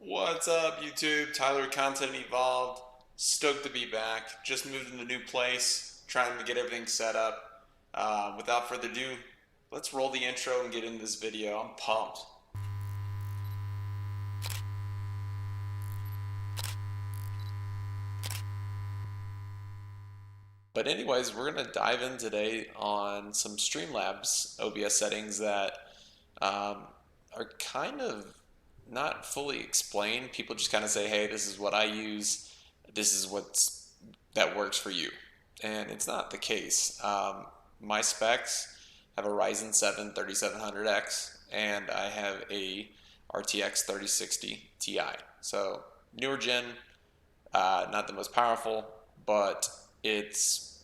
What's up, YouTube? Tyler with Content Evolved. Stoked to be back. Just moved in a new place, trying to get everything set up. Without further ado, let's roll the intro and get into this video. I'm pumped. But anyways, we're gonna dive in today on some Streamlabs OBS settings that um, are kind of not fully explained. People just kind of say, "Hey, this is what I use. This is what's that works for you," and it's not the case. My specs have a Ryzen 7 3700X, and I have a RTX 3060 Ti. So newer gen, not the most powerful, but it's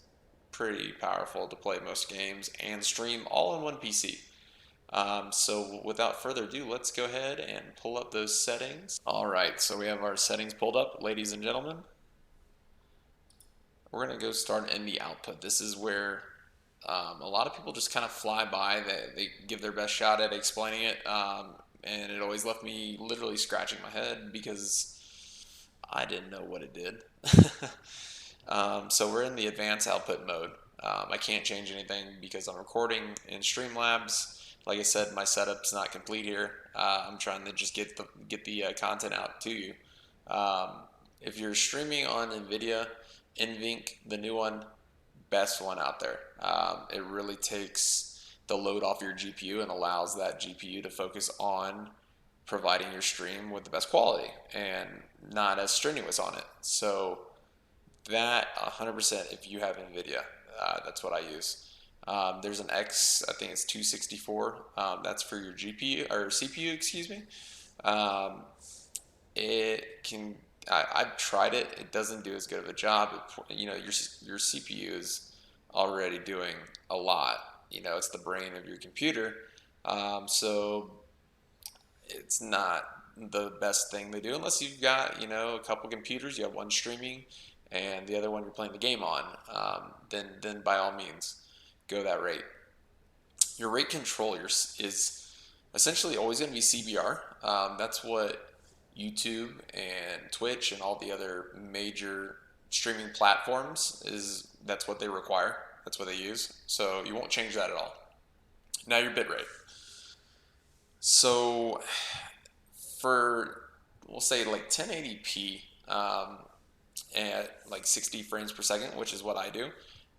pretty powerful to play most games and stream all in one PC. So without further ado, let's go ahead and pull up those settings. All right, so we have our settings pulled up, ladies and gentlemen. We're gonna go start in the output. This is where a lot of people just kind of fly by. They give their best shot at explaining it, and it always left me literally scratching my head because I didn't know what it did. So we're in the advanced output mode. I can't change anything because I'm recording in Streamlabs. Like I said, my setup's not complete here. I'm trying to just get the content out to you. If you're streaming on NVIDIA, NVINC, the new one, best one out there. It really takes the load off your GPU and allows that GPU to focus on providing your stream with the best quality and not as strenuous on it. So that 100% if you have NVIDIA, that's what I use. There's an X, I think it's 264. That's for your GPU or CPU, excuse me. It can. I've tried it. It doesn't do as good of a job. Your CPU is already doing a lot. It's the brain of your computer. So it's not the best thing to do unless you've got a couple computers. You have one streaming and the other one you're playing the game on. Then by all means go that rate. Your rate control is essentially always going to be CBR. That's what YouTube and Twitch and all the other major streaming platforms that's what they require. That's what they use. So you won't change that at all. Now your bitrate. So for we'll say like 1080p at like 60 frames per second, which is what I do,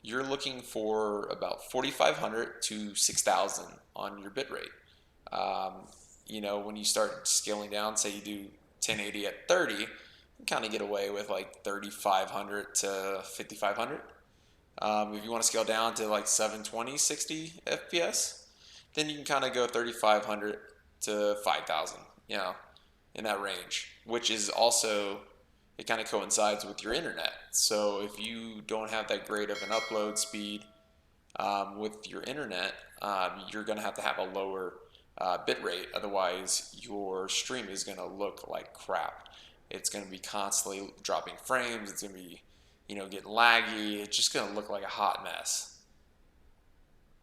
you're looking for about 4,500 to 6,000 on your bitrate. When you start scaling down, say you do 1080 at 30, you kind of get away with like 3,500 to 5,500. If you want to scale down to like 720, 60 FPS, then you can kind of go 3,500 to 5,000, in that range, which is also, it kind of coincides with your internet. So if you don't have that great of an upload speed with your internet, you're going to have a lower bit rate. Otherwise, your stream is going to look like crap. It's going to be constantly dropping frames. It's going to be, getting laggy. It's just going to look like a hot mess.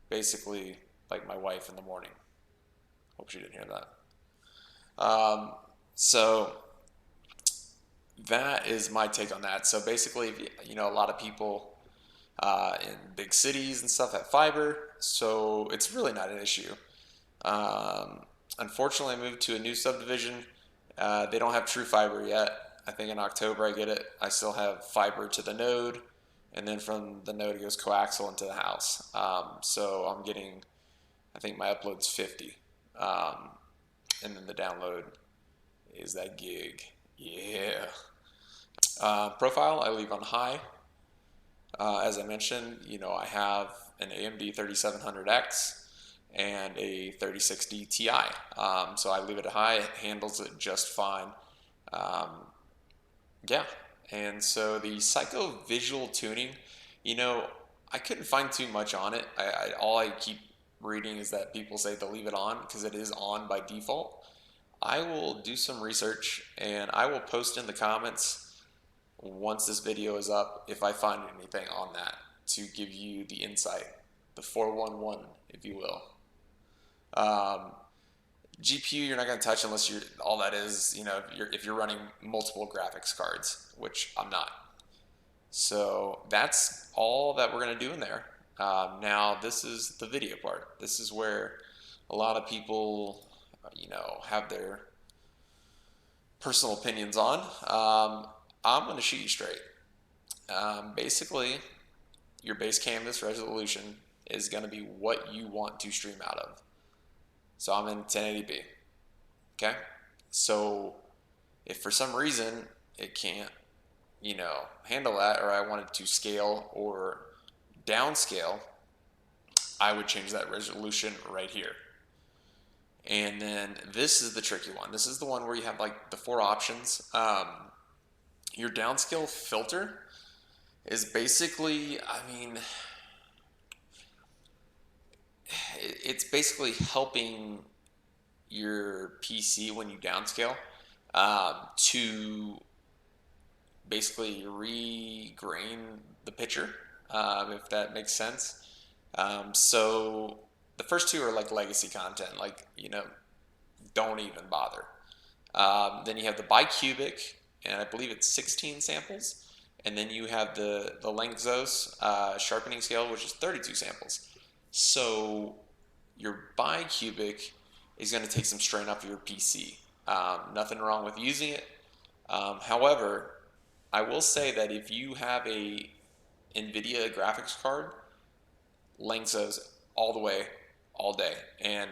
Basically, like my wife in the morning. Hope she didn't hear that. So that is my take on that. So basically, a lot of people in big cities and stuff have fiber, so it's really not an issue. Unfortunately, I moved to a new subdivision. They don't have true fiber yet. I think in October I get it. I still have fiber to the node, and then from the node it goes coaxial into the house. So I'm getting, I think my upload's 50, and then the download is that gig. Yeah. Profile I leave on high. As I mentioned, I have an AMD 3700X and a 3060 Ti. So I leave it high. It handles it just fine. Yeah. And so the psycho visual tuning, I couldn't find too much on it. All I keep reading is that people say to leave it on because it is on by default. I will do some research and I will post in the comments once this video is up if I find anything on that to give you the insight, the 411, if you will. GPU you're not going to touch unless you're all that is, if you're running multiple graphics cards, which I'm not. So that's all that we're going to do in there. Now this is the video part. This is where a lot of people, have their personal opinions on. I'm going to shoot you straight. Basically, your base canvas resolution is going to be what you want to stream out of. So I'm in 1080p. Okay? So if for some reason it can't, handle that, or I wanted to scale or downscale, I would change that resolution right here. And then this is the tricky one. This is the one where you have like the 4 options. Your downscale filter is basically, it's basically helping your PC when you downscale to basically regrain the picture, if that makes sense. So the first 2 are like legacy content, like, don't even bother. Then you have the bicubic, and I believe it's 16 samples. And then you have the Lanczos sharpening scale, which is 32 samples. So your bicubic is going to take some strain off your PC. Nothing wrong with using it. However, I will say that if you have a NVIDIA graphics card, Lanczos all the way, all day. And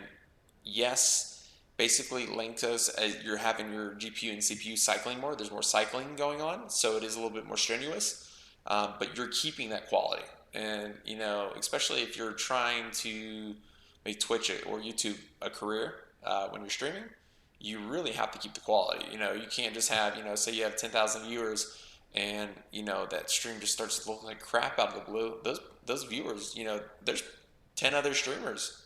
yes, basically Lanczos, you're having your GPU and CPU cycling more. There's more cycling going on, so it is a little bit more strenuous, but you're keeping that quality. And, especially if you're trying to make Twitch or YouTube a career when you're streaming, you really have to keep the quality. You can't just have, say you have 10,000 viewers and, that stream just starts to look like crap out of the blue. Those viewers, there's 10 other streamers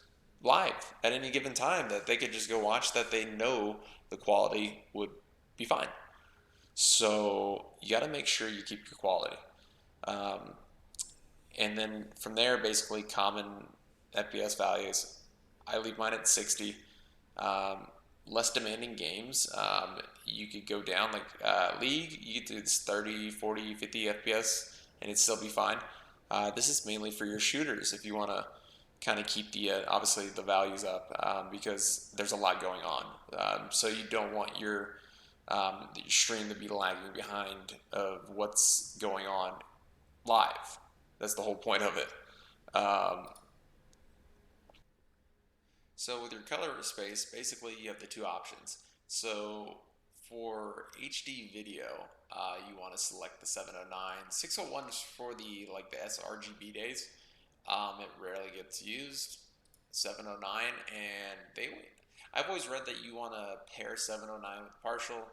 live at any given time that they could just go watch, that they know the quality would be fine. So you got to make sure you keep your quality. And then from there, basically common FPS values, I leave mine at 60. Less demanding games, you could go down, like League, you could do this 30, 40, 50 FPS and it'd still be fine. This is mainly for your shooters if you want to kind of keep obviously the values up, because there's a lot going on. So you don't want your stream to be lagging behind of what's going on live. That's the whole point of it. So with your color space, basically you have the 2 options. So for HD video, you want to select the 709. 601 is for the sRGB days. It rarely gets used. 709, and I've always read that you want to pair 709 with partial.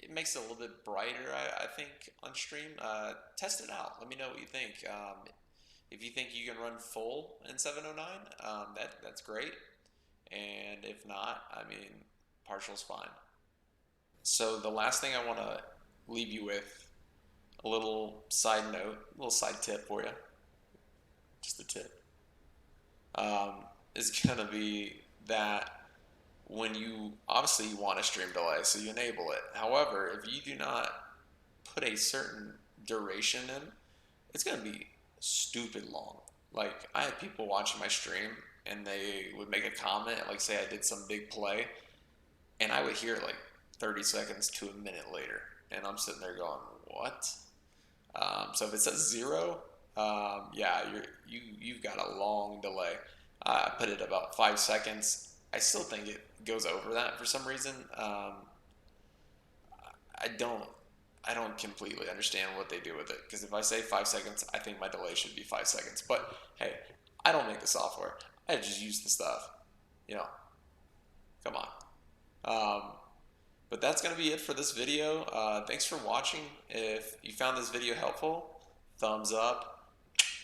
It makes it a little bit brighter, I think, on stream. Test it out. Let me know what you think. If you think you can run full in 709, that's great. And if not, partial's fine. So the last thing I want to leave you with, a little side note, a little side tip for you, just a tip, is going to be that when you want a stream delay, so you enable it. However, if you do not put a certain duration in, it's going to be stupid long. Like, I had people watching my stream and they would make a comment, like say I did some big play, and I would hear it like 30 seconds to a minute later, and I'm sitting there going, what? So if it says 0, yeah, you've got a long delay. I put it about 5 seconds. I still think it goes over that for some reason. I don't completely understand what they do with it, because if I say 5 seconds, I think my delay should be 5 seconds. But hey, I don't make the software. I just use the stuff. Come on. But that's going to be it for this video. Thanks for watching. If you found this video helpful, thumbs up,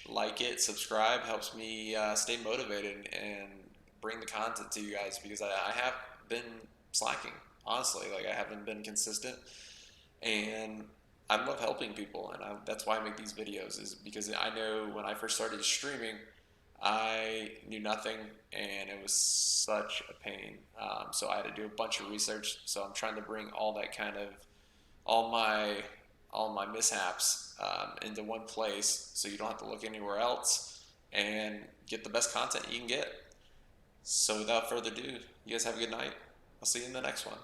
like it, subscribe. Helps me stay motivated and bring the content to you guys, because I have been slacking, honestly. Like, I haven't been consistent, and I love helping people, and that's why I make these videos, is because I know when I first started streaming, I knew nothing, and it was such a pain. So I had to do a bunch of research. So I'm trying to bring all that kind of all my all my mishaps into one place, so you don't have to look anywhere else and get the best content you can get. So without further ado, you guys have a good night. I'll see you in the next one.